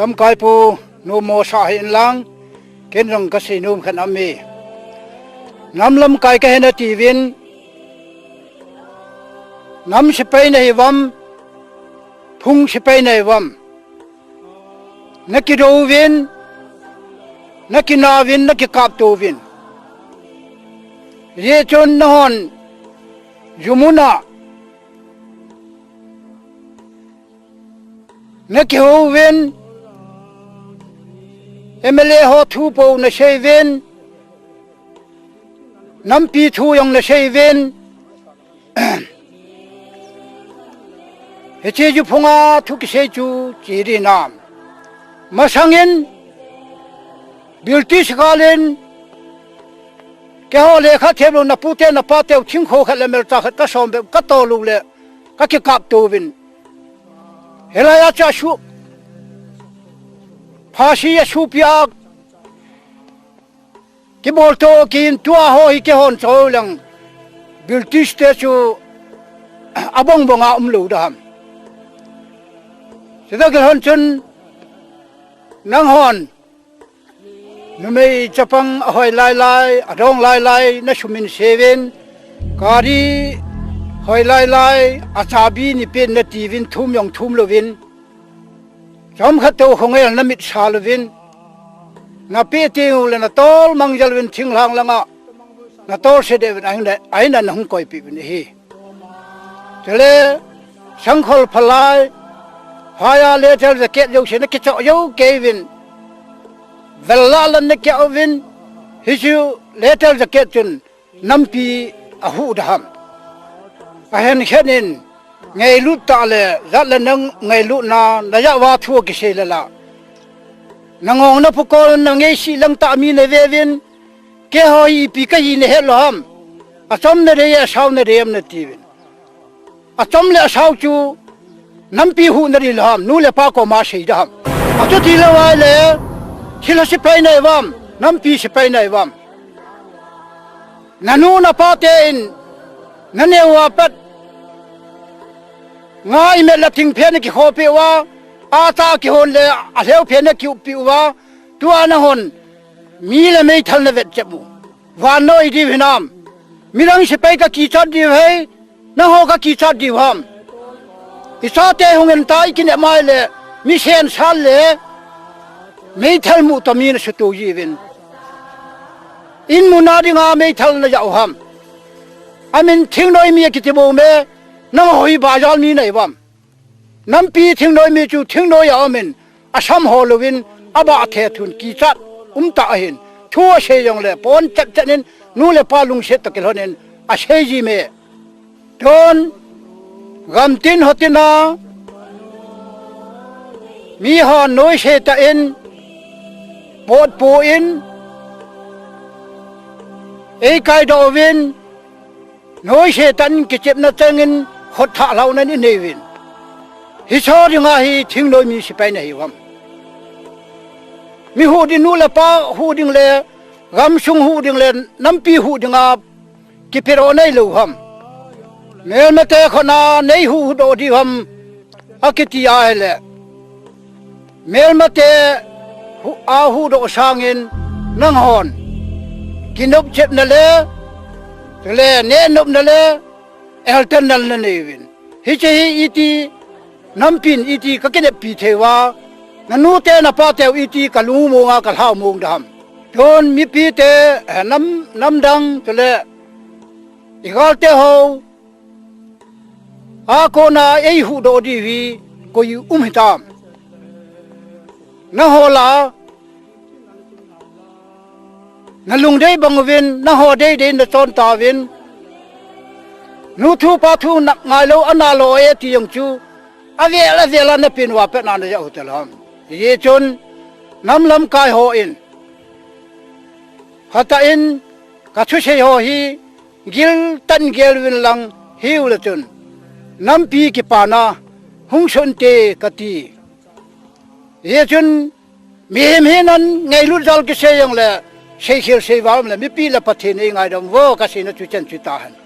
lâm cai pu nu mo sa hin lang ken rong ka si num khan ami nam lâm cai ka hena ti vin nam se pai nei vam phung se pai nei vam naki do vin naki na vin naki kap to vin ye chon non jumuna naki ho vin MLA ho thu po na sei vin nam pi thu yong na sei vin he che ju phunga thu ki sei chu chi ri nam ma sangin beauty skalin ke ho le kha theblo na pute na pa te thing kho kha le mer ta kha ka som be ka to lu le ka ki kap to vin helaya cha shu phashi ya shu pia ki bol to kin tua ho hi ke hon cho lang beauty ste chu abong bonga lu dam seda ke hon chun nang hon numei chapang hoi lai lai adong lai lai na sumin seven kari hoi lai lai achabi ni pen na tivin thum yong thum lovin chom khat to khongel na mit sa lovin na pe te ul na tol mangjal win thing lang langa na tol se de ai na hung koi pi ni hi chele sangkhol phalai haya le tel the ket yo se na ke cho yo kevin vella lan na ke ovin hisu le tel the ket chun nampi ahu daham ahen khenin ngai lu ta le zat le nang ngai lu na ya wa thu ki se la nangong na pukol na ngai si lang ta mi ne vevin ke hoi pi ka hi ne he lam achom ne re ya saw ne rem na tivin achom le saw chu nampi hu na ri lam nu le pa ko ma sei dam achu ti le wa le thila si pai nei wam nampi si pai nei wam nanu na pa te in na ne wa pat ngai me la thing phe ne ki kho pe wa ata ki hon le a leu phe ne ki pi wa tua na hon mi le mei thal na vet chabu wa noi di vinam mirang se pai ka ki chat di hai na ho ka ki chat di ham isa te hungen tai ki ne mai le mi sen sal le mei thal mu to mi na su tu ji vin in mu na di nga mei thal na ya ham amin thing noi mi ki ti bo me na hoi ba jal mi nei bam nam pi thing noi mi chu thing noi ya min asam holowin aba the thun ki chat ta hin thua se yong le pon chak chanin nu le pa lung se takel honen a se ji me don gam tin hotina mi ha noi se ta in pot po in ei kai do win noi se tan ki chep na changin khot tha lau na ni nevin hi cho ri nga hi thing noi mi si pai nei wam mi hu di nu la pa hu ding le gam sung hu ding le nam pi hu ding a ki pero nei lo ham mel ma te khona nei hu do di ham akiti a le mel ma te hu a hu do sangin nang hon kinop chep na le ne nop na le elten nal na nevin hi che hi iti nampin iti ka kene pi thewa nanu te na pa te iti ka lu mo nga ka hau mong dam don mi pi te nam dang tele igal te ho a ko na ei hu do di wi ko yu hitam na hola na lung dei bangwin na ho dei na ton ta win nu thu pa thu nak ngai lo ana lo e ti yong chu avela na pin wa pe na na ya hotel ham ye chun nam lam kai ho in hata in ka thu se ho hi gil tan gel win lang hiu la chun nam pi ki pa na hung son te ka ti ye chun mi nan ngai lu dal ki se yong le sei khil sei wa le mi pi la pathin ei ngai dom wo ka se na chu chen chu ta han